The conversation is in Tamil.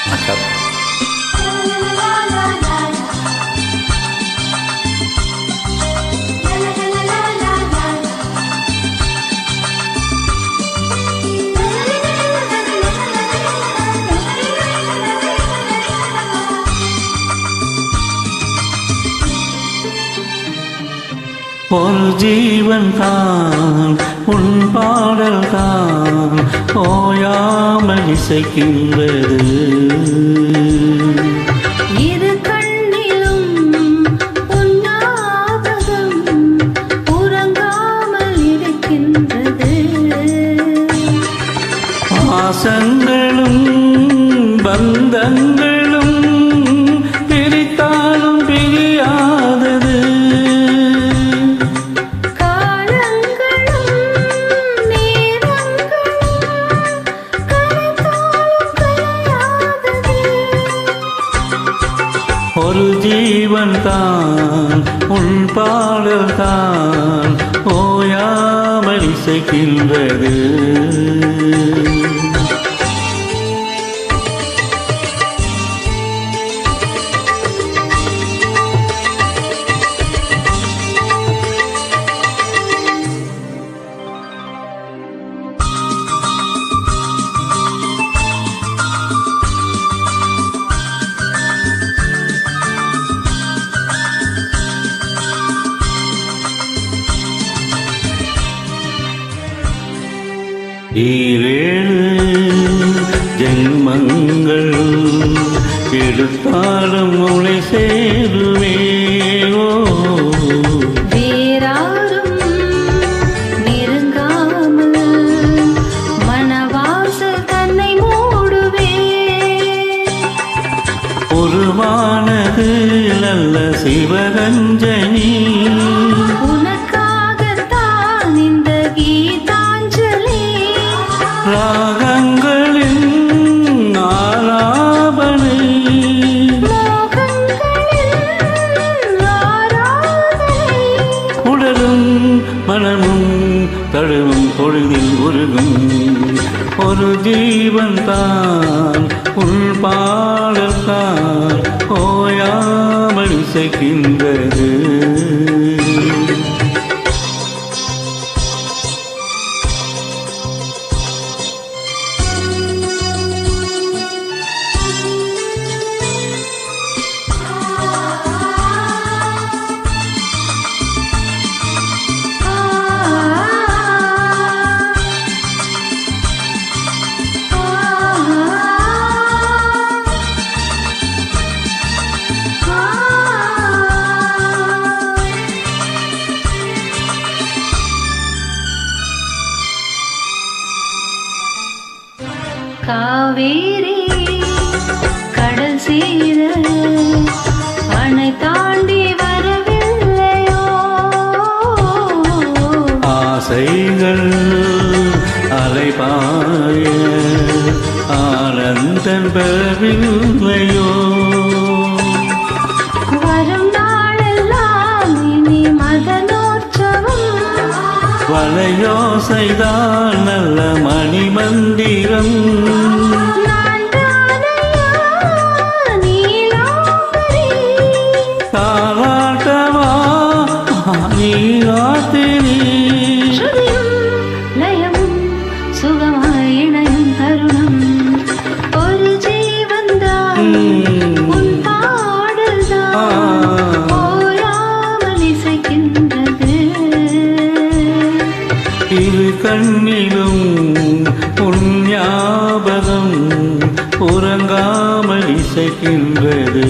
นะครับ ஒரு ஜீவன் தான் உன் பாடல் தான் ஓயாமல் இசைக்கின்றது. இரு கண்ணிலும் உன் ஞாபகம் உறங்காமல் இருக்கின்றது. பாசங்களும் பந்தங்களும் பிரித்தாலும் பிரியாதது. ஒரு ஜீவன் தான் உன் பாடல் தான் ஓயாமல் இசைக்கின்றது. ஈரேழு ஜென்மங்கள் எடுத்தாலும் உனை சேருவேனோ. வேறாரும் நெருங்காமல் மனவாசல் தன்னை மூடுவே. உருவானது நல்ல சிவரஞ்சனி, உனக்காகத்தான் இந்த கீதாஞ்சலி. ராகங்களின் ஆலாபனை, மோகங்களின் ஆராதனை. உடலும் மனமும் தழுவும் பொழுதில் உருகும். ஒரு ஜீவன் தான் உள் பாடல் தான் ஓயாமல் இசைக்கின்றது. காவேரி கடல் சேர அணை தாண்டி வரவில்லையோ. ஆசைகள் அலைபாய ஆனந்தம் பெறவில்லையோ. வரும் நாளெல்லாம் இனி மதனோற்சவம். வளையோசைதான் நல்ல மணிமந்திரம். தாலாட்டவா நீராத்திரி, லயம் சுகமாய் இணையும் தருணம். ஒரு ஜீவன்தான் உன் பாடல்தான் ஓயாமல் இசைக்கின்றது. இரு கண்ணிலும் உன் ஞாபகம் உறங்காமல் இசைக்கின்றது.